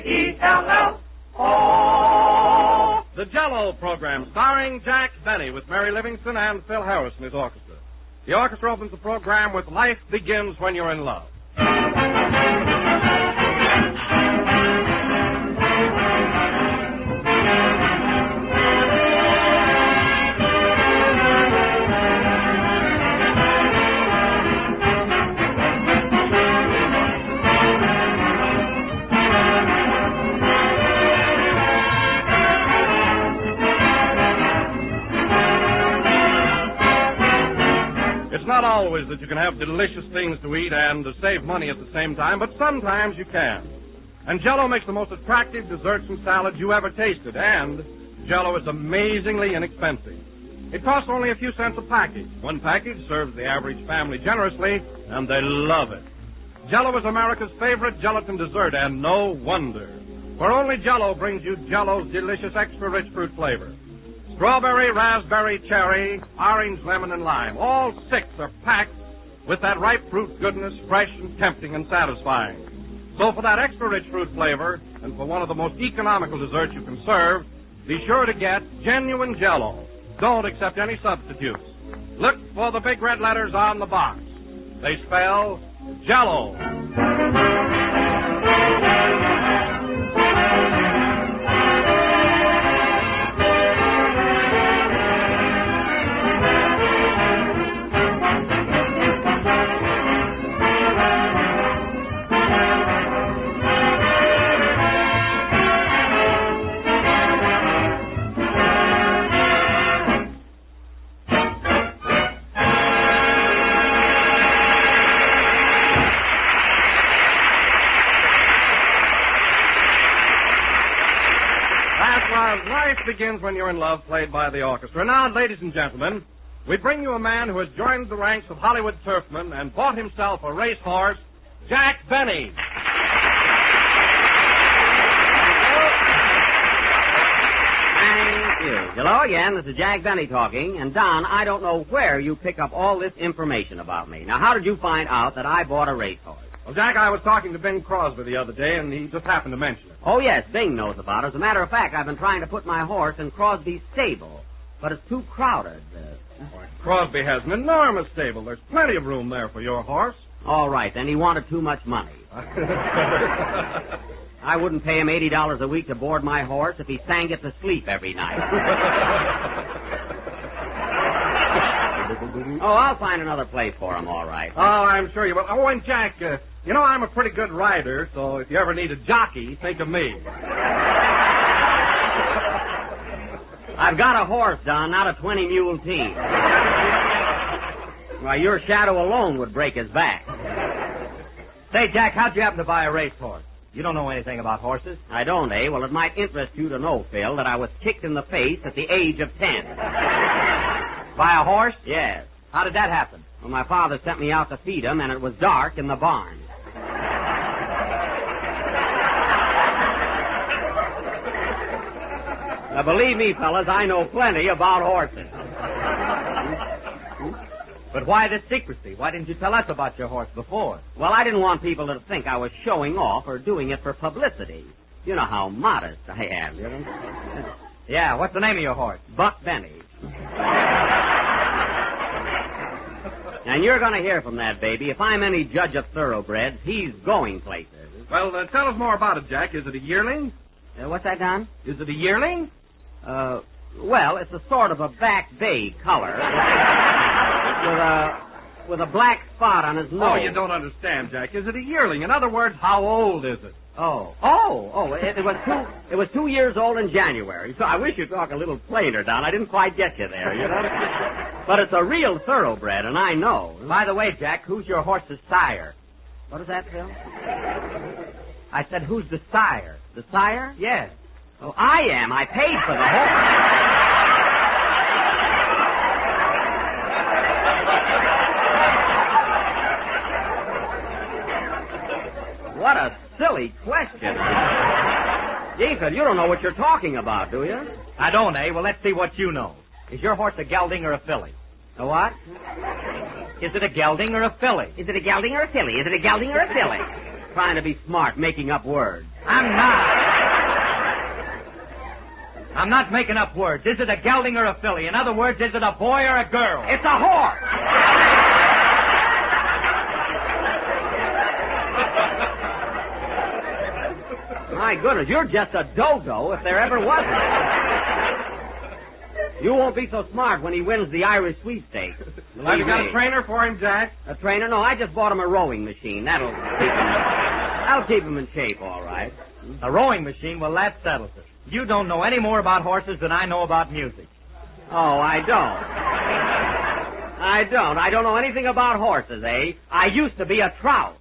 Jello. The Jello program, starring Jack Benny with Mary Livingston and Phil Harris and his orchestra. The orchestra opens the program with Life Begins When You're in Love. It's not always that you can have delicious things to eat and to save money at the same time, but sometimes you can. And Jello makes the most attractive desserts and salads you ever tasted, and Jello is amazingly inexpensive. It costs only a few cents a package. One package serves the average family generously, and they love it. Jello is America's favorite gelatin dessert, and no wonder. For only Jello brings you Jello's delicious extra-rich fruit flavor. Strawberry, raspberry, cherry, orange, lemon, and lime. All six are packed with that ripe fruit goodness, fresh and tempting and satisfying. So for that extra-rich fruit flavor, and for one of the most economical desserts you can serve, be sure to get genuine Jello. Don't accept any substitutes. Look for the big red letters on the box. They spell Jello. Life Begins When You're in Love, played by the orchestra. Now, ladies and gentlemen, we bring you a man who has joined the ranks of Hollywood turfmen and bought himself a racehorse, Jack Benny. Thank you. Hello again, this is Jack Benny talking. And, Don, I don't know where you pick up all this information about me. Now, how did you find out that I bought a racehorse? Well, Jack, I was talking to Bing Crosby the other day, and he just happened to mention it. Oh, yes, Bing knows about it. As a matter of fact, I've been trying to put my horse in Crosby's stable, but it's too crowded. Crosby has an enormous stable. There's plenty of room there for your horse. All right, then he wanted too much money. I wouldn't pay him $80 a week to board my horse if he sang it to sleep every night. Oh, I'll find another place for him, all right. Oh, I'm sure you will. Oh, and Jack, you know I'm a pretty good rider, so if you ever need a jockey, think of me. I've got a horse, Don, not a 20-mule team. Why, your shadow alone would break his back. Say, Jack, how'd you happen to buy a racehorse? You don't know anything about horses. I don't, eh? Well, it might interest you to know, Phil, that I was kicked in the face at the age of 10. By a horse? Yes. How did that happen? Well, my father sent me out to feed him, and it was dark in the barn. Now, believe me, fellas, I know plenty about horses. But why this secrecy? Why didn't you tell us about your horse before? Well, I didn't want people to think I was showing off or doing it for publicity. You know how modest I am, you know? Yeah, what's the name of your horse? Buck Benny. And you're going to hear from that baby. If I'm any judge of thoroughbreds, he's going places. Well, tell us more about it, Jack. Is it a yearling? What's that, Don? Is it a yearling? Well, it's a sort of a back bay color with a black spot on his nose. Oh, you don't understand, Jack. Is it a yearling? In other words, how old is it? It was 2 years old in January. So I wish you'd talk a little plainer, Don. I didn't quite get you there, you know. But it's a real thoroughbred, and I know. By the way, Jack, who's your horse's sire? What is that, Phil? I said, who's the sire? The sire? Yes. Oh, I am. I paid for the horse. What a silly question. Gee, Phil, you don't know what you're talking about, do you? I don't, eh? Well, let's see what you know. Is your horse a gelding or a filly? A what? Is it a gelding or a filly? Is it a gelding or a filly? Is it a gelding or a filly? trying to be smart, making up words. I'm not. I'm not making up words. Is it a gelding or a filly? In other words, is it a boy or a girl? It's a horse. My goodness, you're just a dodo if there ever was one. You won't be so smart when he wins the Irish sweepstakes. Have you got a trainer for him, Jack? A trainer? No, I just bought him a rowing machine. That'll keep him in shape, all right. A rowing machine? Well, that settles it. You don't know any more about horses than I know about music. Oh, I don't. I don't know anything about horses, eh? I used to be a trout.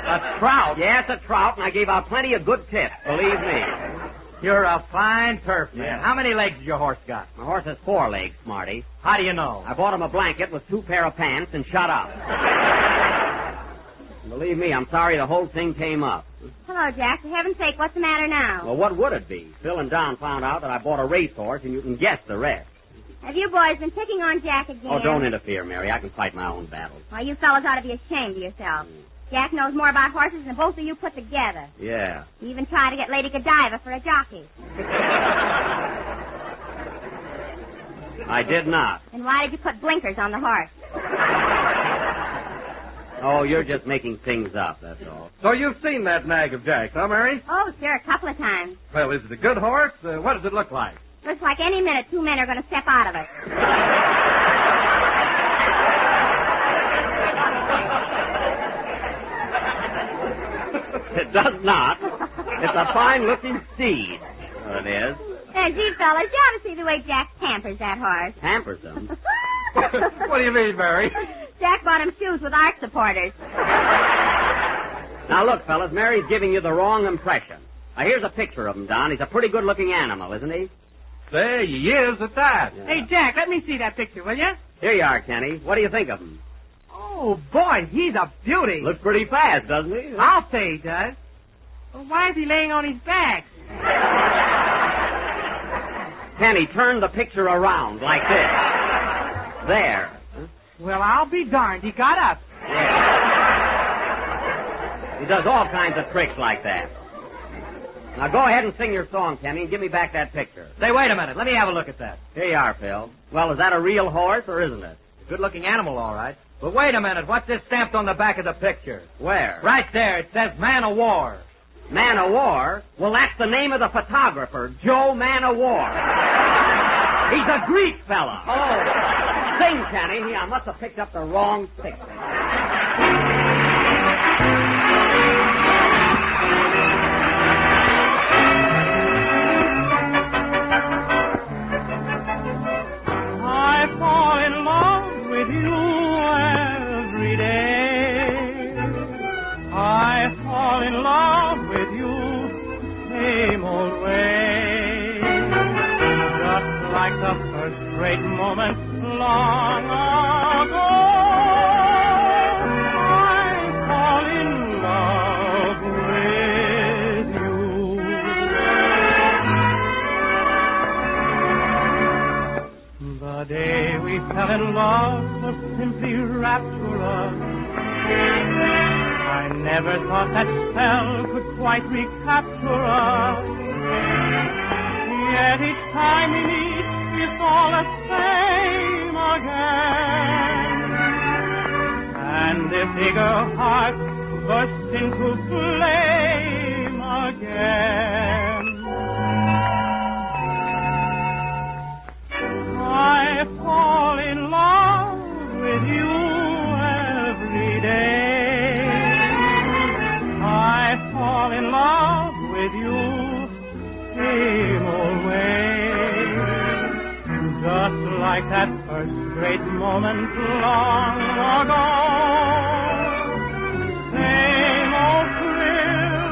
A trout? Yes, a trout, and I gave out plenty of good tips, believe me. You're a fine turf man. Yeah. How many legs has your horse got? My horse has 4 legs, Smarty. How do you know? I bought him a blanket with 2 pair of pants and shut up. Believe me, I'm sorry the whole thing came up. Hello, Jack. For heaven's sake, what's the matter now? Well, what would it be? Phil and Don found out that I bought a racehorse, and you can guess the rest. Have you boys been picking on Jack again? Oh, don't interfere, Mary. I can fight my own battles. Well, you fellas ought to be ashamed of yourselves. Jack knows more about horses than both of you put together. Yeah. He even tried to get Lady Godiva for a jockey. I did not. And why did you put blinkers on the horse? Oh, you're just making things up, that's all. So you've seen that nag of Jack's, huh, Mary? Oh, sure, a couple of times. Well, is it a good horse? What does it look like? Looks like any minute 2 men are going to step out of it. It does not. It's a fine-looking steed. Well, it is. And gee, fellas, you ought to see the way Jack pampers that horse. Pampers him. What do you mean, Mary? Jack bought him shoes with arch supporters. Now, look, fellas, Mary's giving you the wrong impression. Now, here's a picture of him, Don. He's a pretty good-looking animal, isn't he? Say, he is at that. Yeah. Hey, Jack, let me see that picture, will you? Here you are, Kenny. What do you think of him? Oh, boy, he's a beauty. Looks pretty fast, doesn't he? I'll say he does. Well, why is he laying on his back? Kenny, turn the picture around like this. There. Well, I'll be darned. He got up. Yeah. He does all kinds of tricks like that. Now, go ahead and sing your song, Kenny, and give me back that picture. Say, wait a minute. Let me have a look at that. Here you are, Phil. Well, is that a real horse or isn't it? A good-looking animal, all right. But wait a minute. What's this stamped on the back of the picture? Where? Right there. It says Man o' War. Man o' War? Well, that's the name of the photographer, Joe Man o' War. He's a Greek fella. Oh. Sing, Kenny. I must have picked up the wrong picture. I fall in love with you every day. I fall in love with you same old way. Just like the first great moment long ago. I fall in love with you. The day we fell in love was simply rapturous. I never thought that spell could quite recapture us. Yet each time we meet, it's all the same again. And this eager heart bursts into flame again. I fall in love with you every day. I fall in love with you same old way. Just like that first great moment long ago. Same old thrill,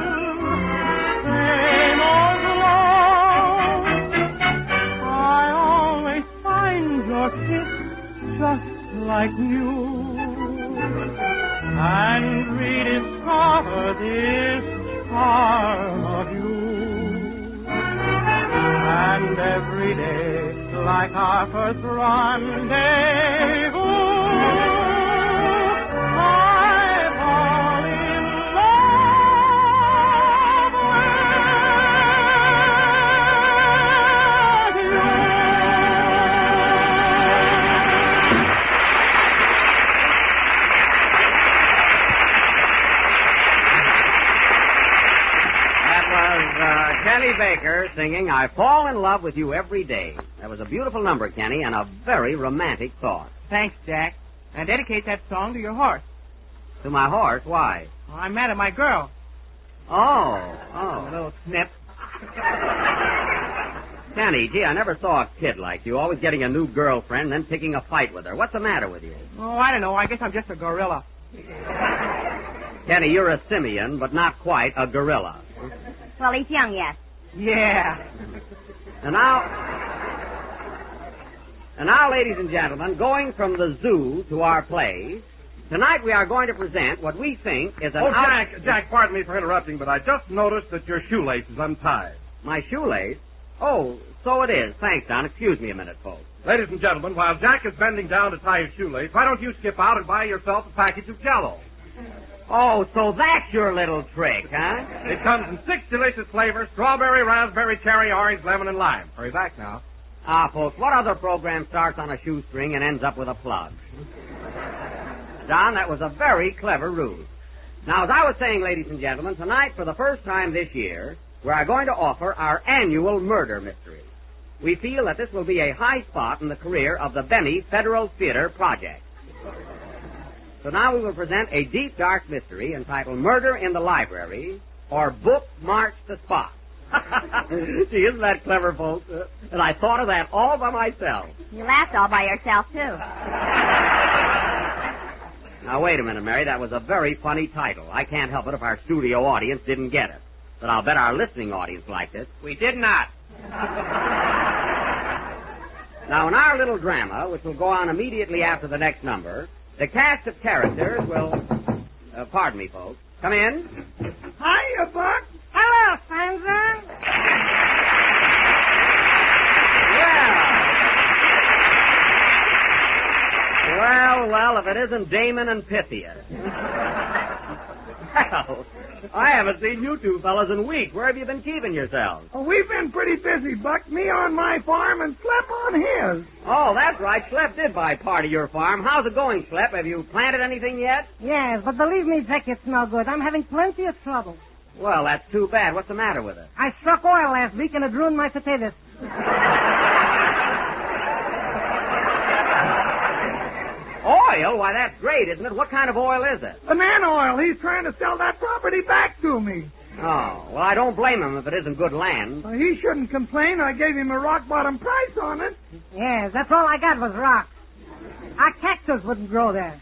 same old glow. I always find your kiss just like new. And rediscover this charm of you. And every day, like our first rendezvous, Kenny Baker singing I Fall in Love with You Every Day. That was a beautiful number, Kenny, and a very romantic thought. Thanks, Jack. I dedicate that song to your horse. To my horse? Why? Oh, I'm mad at my girl. Oh. A little snip. Kenny, gee, I never saw a kid like you, always getting a new girlfriend, then picking a fight with her. What's the matter with you? Oh, I don't know. I guess I'm just a gorilla. Kenny, you're a simian, but not quite a gorilla. Well, he's young yet. Yeah. And now, ladies and gentlemen, going from the zoo to our plays, tonight we are going to present what we think is an... Jack, pardon me for interrupting, but I just noticed that your shoelace is untied. My shoelace? Oh, so it is. Thanks, Don. Excuse me a minute, folks. Ladies and gentlemen, while Jack is bending down to tie his shoelace, why don't you skip out and buy yourself a package of Jello? Oh, so that's your little trick, huh? It comes in 6 delicious flavors: strawberry, raspberry, cherry, orange, lemon, and lime. Hurry back now. Ah, folks, what other program starts on a shoestring and ends up with a plug? Don, that was a very clever ruse. Now, as I was saying, ladies and gentlemen, tonight, for the first time this year, we are going to offer our annual murder mystery. We feel that this will be a high spot in the career of the Benny Federal Theater Project. So now we will present a deep, dark mystery entitled Murder in the Library, or Book March to Spot. Gee, isn't that clever, folks? And I thought of that all by myself. You laughed all by yourself, too. Now, wait a minute, Mary. That was a very funny title. I can't help it if our studio audience didn't get it. But I'll bet our listening audience liked it. We did not. Now, in our little drama, which will go on immediately after the next number, the cast of characters will... pardon me, folks. Come in. Hiya, Buck. Hello, Sandra. Well, if it isn't Damon and Pythia. Well, I haven't seen you two fellas in weeks. Where have you been keeping yourselves? Well, we've been pretty busy, Buck. Me on my farm and Slep on his. Oh, that's right. Slep did buy part of your farm. How's it going, Slep? Have you planted anything yet? Yes, but believe me, Vic, it's no good. I'm having plenty of trouble. Well, that's too bad. What's the matter with it? I struck oil last week and it ruined my potatoes. Oil? Why, that's great, isn't it? What kind of oil is it? Banana oil. He's trying to sell that property back to me. Oh, well, I don't blame him if it isn't good land. Well, he shouldn't complain. I gave him a rock-bottom price on it. Yes, that's all I got was rocks. Our cactus wouldn't grow there.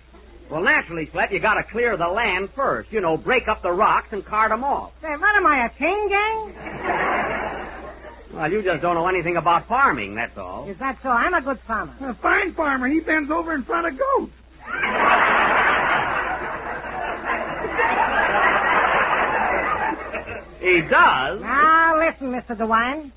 Well, naturally, Slep, you got to clear the land first. You know, break up the rocks and cart them off. Say, what am I, a chain gang? Well, you just don't know anything about farming, that's all. Is that so? I'm a good farmer. A fine farmer. He bends over in front of goats. He does? Now, listen, Mr. DeWine.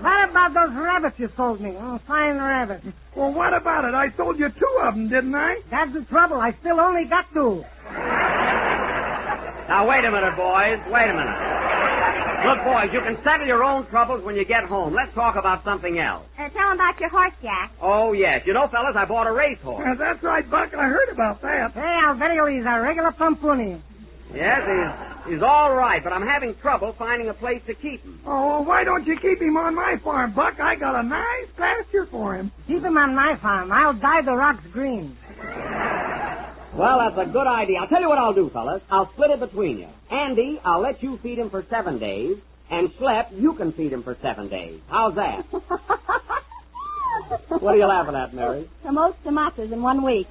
What about those rabbits you sold me? Oh, fine rabbits. Well, what about it? I sold you 2 of them, didn't I? That's the trouble. I still only got 2. Now, wait a minute, boys. Wait a minute. Look, boys, you can settle your own troubles when you get home. Let's talk about something else. Tell him about your horse, Jack. Oh, yes. You know, fellas, I bought a racehorse. That's right, Buck. I heard about that. Hey, I'll bet you he's a regular pumpoonie. Yes, he's all right, but I'm having trouble finding a place to keep him. Oh, well, why don't you keep him on my farm, Buck? I got a nice pasture for him. Keep him on my farm. I'll dye the rocks green. Well, that's a good idea. I'll tell you what I'll do, fellas. I'll split it between you. Andy, I'll let you feed him for 7 days, and Slep, you can feed him for 7 days. How's that? What are you laughing at, Mary? The most tomatoes in 1 week.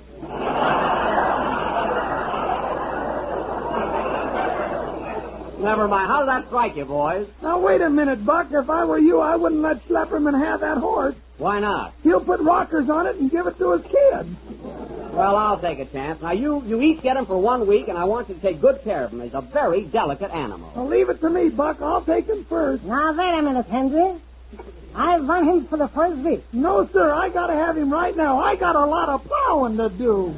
Never mind. How does that strike you, boys? Now, wait a minute, Buck. If I were you, I wouldn't let Schlepperman have that horse. Why not? He'll put rockers on it and give it to his kid. Well, I'll take a chance. Now, you each get him for 1 week, and I want you to take good care of him. He's a very delicate animal. Well, leave it to me, Buck. I'll take him first. Now, wait a minute, Henry. I want him for the first week. No, sir. I got to have him right now. I got a lot of plowing to do.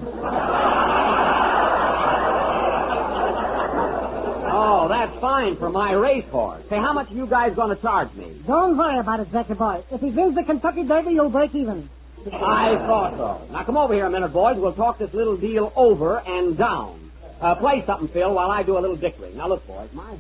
Oh, that's fine for my racehorse. Say, how much are you guys going to charge me? Don't worry about it, Zeki boy. If he wins the Kentucky Derby, you'll break even. I thought so. Now, come over here a minute, boys. We'll talk this little deal over and down. Play something, Phil, while I do a little dickering. Now, look, boys, my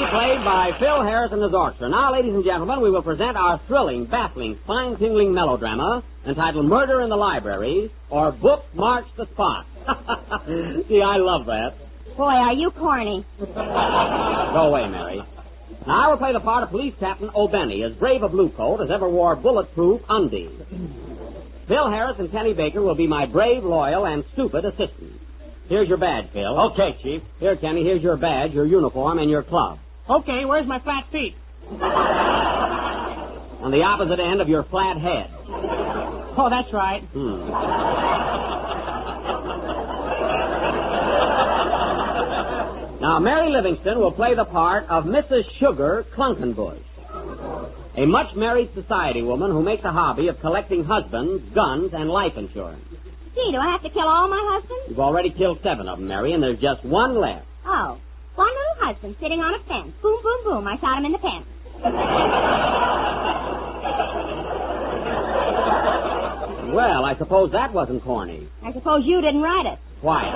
played by Phil Harris and his orchestra. Now, ladies and gentlemen, we will present our thrilling, baffling, spine-tingling melodrama entitled Murder in the Library, or Book March the Spot. See, I love that. Boy, are you corny. Go away, Mary. Now, I will play the part of Police Captain O'Benny, as brave a blue coat as ever wore bulletproof undies. Phil Harris and Kenny Baker will be my brave, loyal, and stupid assistants. Here's your badge, Phil. Okay, Chief. Here, Kenny, here's your badge, your uniform, and your club. Okay, where's my flat feet? On the opposite end of your flat head. Oh, that's right. Now, Mary Livingston will play the part of Mrs. Sugar Clunkenbush, a much-married society woman who makes a hobby of collecting husbands, guns, and life insurance. Gee, do I have to kill all my husbands? You've already killed 7 of them, Mary, and there's just 1 left. Oh, one little husband sitting on a fence. Boom, boom, boom. I shot him in the fence. Well, I suppose that wasn't corny. I suppose you didn't write it. Quiet.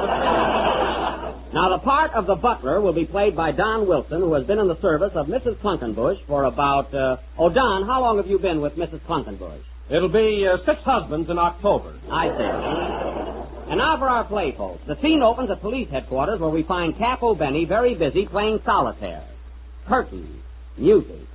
Now, the part of the butler will be played by Don Wilson, who has been in the service of Mrs. Clunkenbush for about... Don, how long have you been with Mrs. Clunkenbush? It'll be 6 husbands in October. I see. And now for our play, folks. The scene opens at police headquarters where we find Cap O'Benny very busy playing solitaire. Curtain. Music.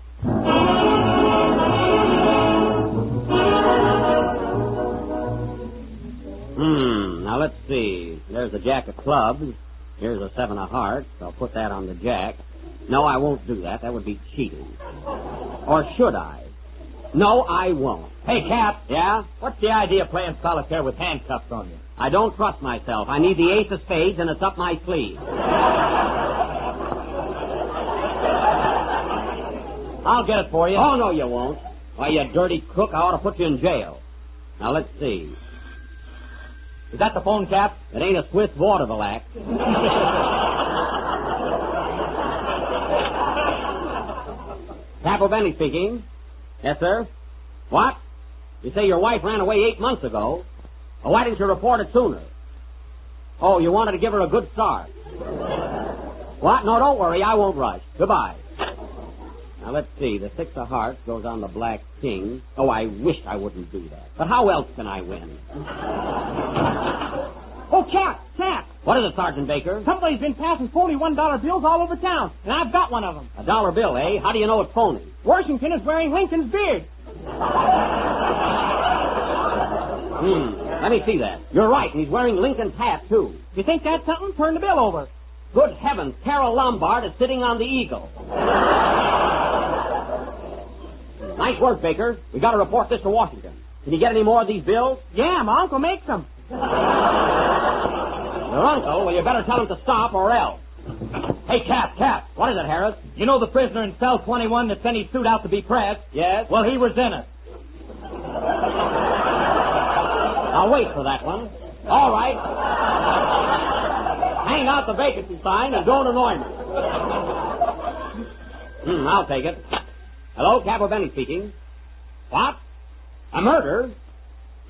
Now let's see. There's a jack of clubs. Here's a 7 of hearts. I'll put that on the jack. No, I won't do that. That would be cheating. Or should I? No, I won't. Hey, Cap. Yeah? What's the idea of playing solitaire with handcuffs on you? I don't trust myself. I need the ace of spades, and it's up my sleeve. I'll get it for you. Oh, no, you won't. Why, you dirty crook, I ought to put you in jail. Now, let's see. Is that the phone, Cap? It ain't a Swiss vaudeville act. Cap O'Benny speaking. Yes, sir? What? You say your wife ran away 8 months ago. Well, why didn't you report it sooner? Oh, you wanted to give her a good start. What? No, don't worry. I won't rush. Goodbye. Now, let's see. The 6 of hearts goes on the black king. Oh, I wish I wouldn't do that. But how else can I win? Oh, Cap. What is it, Sergeant Baker? Somebody's been passing phony $1 bills all over town, and I've got one of them. $1 bill, eh? How do you know it's phony? Washington is wearing Lincoln's beard. Let me see that. You're right, and he's wearing Lincoln's hat, too. You think that's something? Turn the bill over. Good heavens, Carol Lombard is sitting on the Eagle. Nice work, Baker. We got to report this to Washington. Can you get any more of these bills? Yeah, my uncle makes them. Your uncle? Well, you better tell him to stop or else. Hey, Cap. What is it, Harris? You know the prisoner in cell 21 that sent his suit out to be pressed? Yes? Well, he was in it. I'll wait for that one. All right. Hang out the vacancy sign and don't annoy me. I'll take it. Hello, Capo Benny speaking. What? A murder?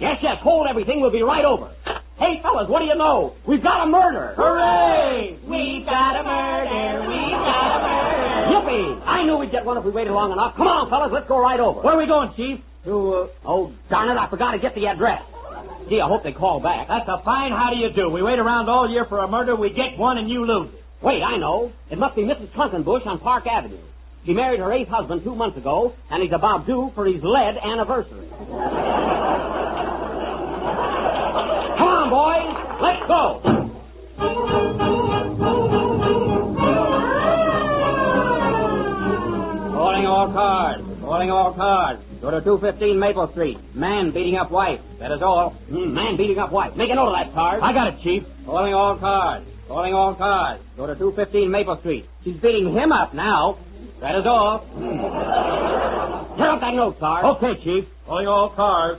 Yes, hold everything. We'll be right over. Hey, fellas, what do you know? We've got a murder. Hooray! We've got a murder. Yippee! I knew we'd get one if we waited long enough. Come on, fellas, let's go right over. Where are we going, Chief? Oh, darn it, I forgot to get the address. Gee, I hope they call back. That's a fine how do you do. We wait around all year for a murder, we get one, and you lose it. Wait, I know. It must be Mrs. Trunkenbush on Park Avenue. She married her 8th husband 2 months ago, and he's about due for his lead anniversary. Come on, boys. Let's go. Calling all cars. Go to 215 Maple Street. Man beating up wife. That is all. Man beating up wife. Make a note of that, Sarge. I got it, Chief. Calling all cars. Go to 215 Maple Street. She's beating him up now. That is all. Tear up that note, Sarge. Okay, Chief. Calling all cars.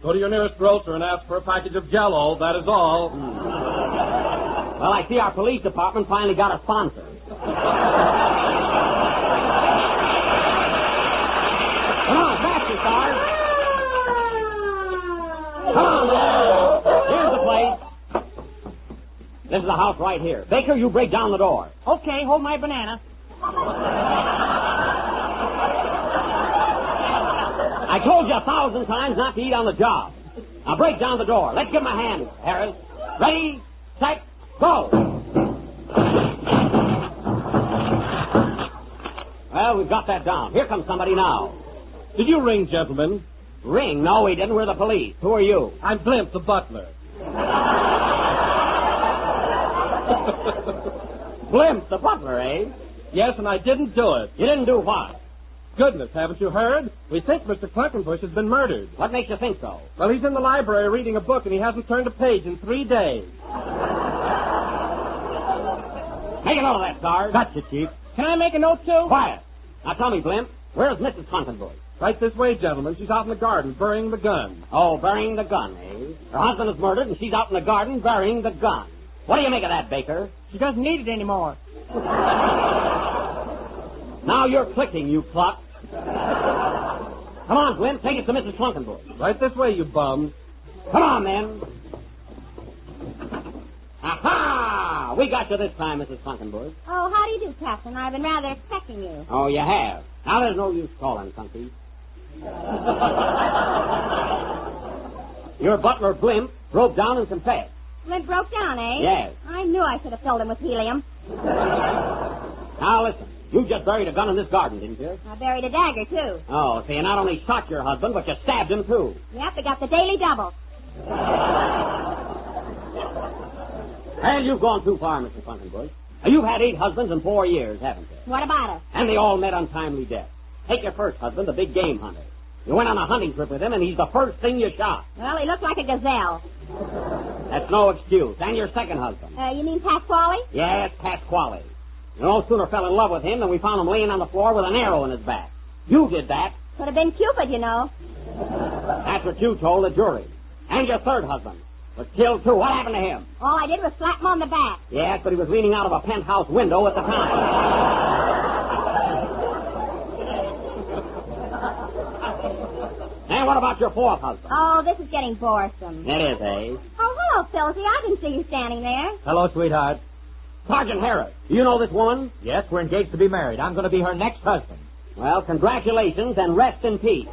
Go to your nearest grocer and ask for a package of Jello. That is all. Well, I see our police department finally got a sponsor. Come on, faster, Sarge. Come on, boys. Here's the place. This is the house right here. Baker, you break down the door. Okay, hold my banana. I told you 1,000 times not to eat on the job. Now break down the door. Let's give him a hand, Harris. Ready, set, go. Well, we've got that down. Here comes somebody now. Did you ring, gentlemen? Ring? No, we didn't. We're the police. Who are you? I'm Blimp, the butler. Blimp, the butler, eh? Yes, and I didn't do it. You didn't do what? Goodness, haven't you heard? We think Mr. Cluckenbush has been murdered. What makes you think so? Well, he's in the library reading a book, and he hasn't turned a page in 3 days. Make a note of that, Sarge. Gotcha, Chief. Can I make a note, too? Quiet. Now tell me, Blimp, where's Mrs. Cluckenbush? Right this way, gentlemen. She's out in the garden burying the gun. Oh, burying the gun, eh? Her husband is murdered, and she's out in the garden burying the gun. What do you make of that, Baker? She doesn't need it anymore. Now you're clicking, you cluck. Come on, Blimp, take us to Mrs. Cluckenbush. Right this way, you bums. Come on, then. Aha! We got you this time, Mrs. Cluckenbush. Oh, how do you do, Captain? I've been rather expecting you. Oh, you have. Now there's no use calling, Clunky. Your butler, Blimp, broke down and confessed. Flint broke down, eh? Yes. I knew I should have filled him with helium. Now listen, you just buried a gun in this garden, didn't you? I buried a dagger, too. Oh, so you not only shot your husband, but you stabbed him, too. Yep, I got the daily double. Well, you've gone too far, Mr. Cluckenbush. You've had 8 husbands in 4 years, haven't you? What about it? And they all met untimely death. Take your first husband, the big game hunter. You went on a hunting trip with him, and he's the first thing you shot. Well, he looked like a gazelle. That's no excuse. And your second husband. You mean Pasquale? Yes, Pasquale. You no sooner fell in love with him than we found him laying on the floor with an arrow in his back. You did that. Could have been Cupid, you know. That's what you told the jury. And your third husband was killed, too. What happened to him? All I did was slap him on the back. Yes, but he was leaning out of a penthouse window at the time. And what about your fourth husband? Oh, this is getting boresome. It is, eh? Oh, hello, Philsy. I didn't see you standing there. Hello, sweetheart. Sergeant Harris, do you know this woman? Yes, we're engaged to be married. I'm going to be her next husband. Well, congratulations and rest in peace.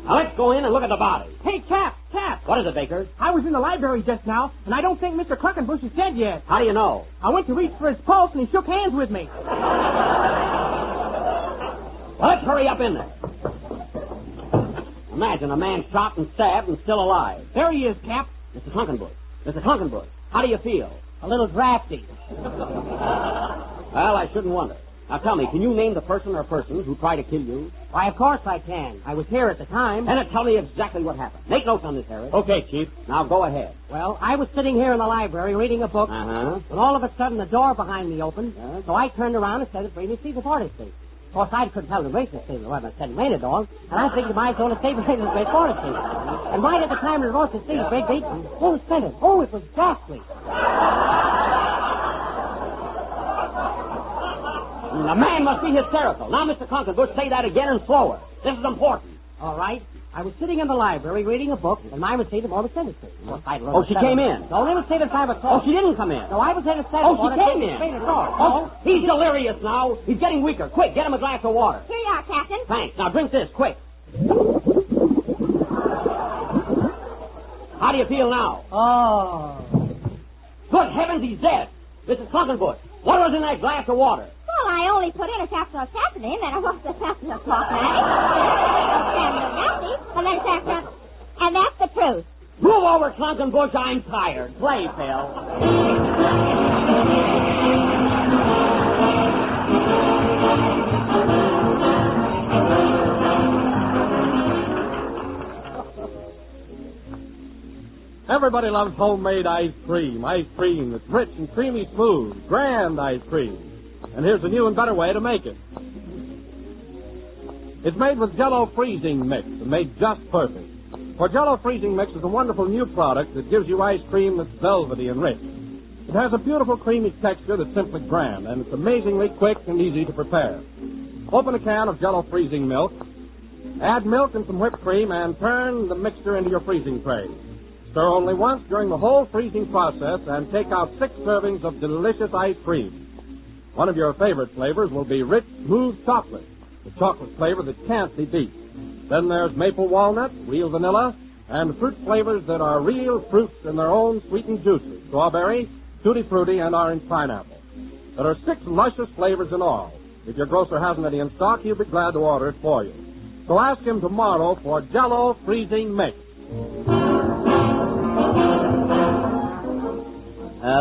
Now, let's go in and look at the body. Hey, Cap. What is it, Baker? I was in the library just now, and I don't think Mr. Cluckenbush is dead yet. How do you know? I went to reach for his pulse, and he shook hands with me. Well, let's hurry up in there. Imagine a man shot and stabbed and still alive. There he is, Cap. Mr. Cluckenbush, how do you feel? A little drafty. Well, I shouldn't wonder. Now tell me, can you name the person or persons who tried to kill you? Why, of course I can. I was here at the time. Then tell me exactly what happened. Make notes on this, Harry. Okay, Chief. Now go ahead. Well, I was sitting here in the library reading a book, when all of a sudden the door behind me opened, so I turned around and started reading to see the police station. Of course, I couldn't tell the racing station what I said rain at all, and I figured my going to save the station the forest station. And right at the time we were supposed to see Big Beat, oh, Senate, oh, it was ghastly. The man must be hysterical. Now, Mr. Conklin, say that again and slower. This is important. All right. I was sitting in the library reading a book, and my received the Morgan Senate station. Oh, she came in. No, they would say the 5 o'clock. Oh, she didn't come in. No, I was in a 7 Oh, she came in. Oh, he's delirious now. He's getting weaker. Quick, get him a glass of water. Here you are, Captain. Thanks. Now drink this, quick. How do you feel now? Oh. Good heavens, he's dead. Mrs. Conklin, what was in that glass of water? Well, I only put in a capsule of Chesterton, then I washed the capsule of cloth-night, and then Chesterton, and that's the truth. Move over, Conklin-Bush. I'm tired. Play, Phil. Everybody loves homemade ice cream that's rich and creamy smooth, grand ice cream. And here's a new and better way to make it. It's made with Jello freezing mix and made just perfect. For Jello freezing mix is a wonderful new product that gives you ice cream that's velvety and rich. It has a beautiful creamy texture that's simply grand, and it's amazingly quick and easy to prepare. Open a can of Jello freezing milk, add milk and some whipped cream, and turn the mixture into your freezing tray. Stir only once during the whole freezing process and take out 6 servings of delicious ice cream. One of your favorite flavors will be rich, smooth chocolate, the chocolate flavor that can't be beat. Then there's maple walnut, real vanilla, and fruit flavors that are real fruits in their own sweetened juices, strawberry, tutti frutti, and orange pineapple. There are 6 luscious flavors in all. If your grocer hasn't any in stock, he'll be glad to order it for you. So ask him tomorrow for Jello freezing mix.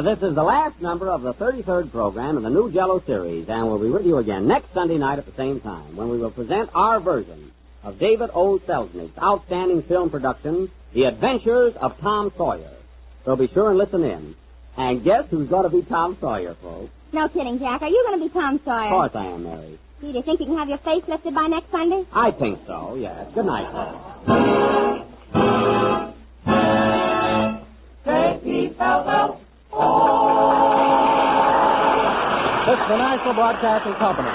This is the last number of the 33rd program in the new Jello series, and we'll be with you again next Sunday night at the same time, when we will present our version of David O. Selznick's outstanding film production, The Adventures of Tom Sawyer. So be sure and listen in. And guess who's going to be Tom Sawyer, folks? No kidding, Jack. Are you going to be Tom Sawyer? Of course I am, Mary. Do you think you can have your face lifted by next Sunday? I think so, yes. Good night, folks. This is the National Broadcasting Company.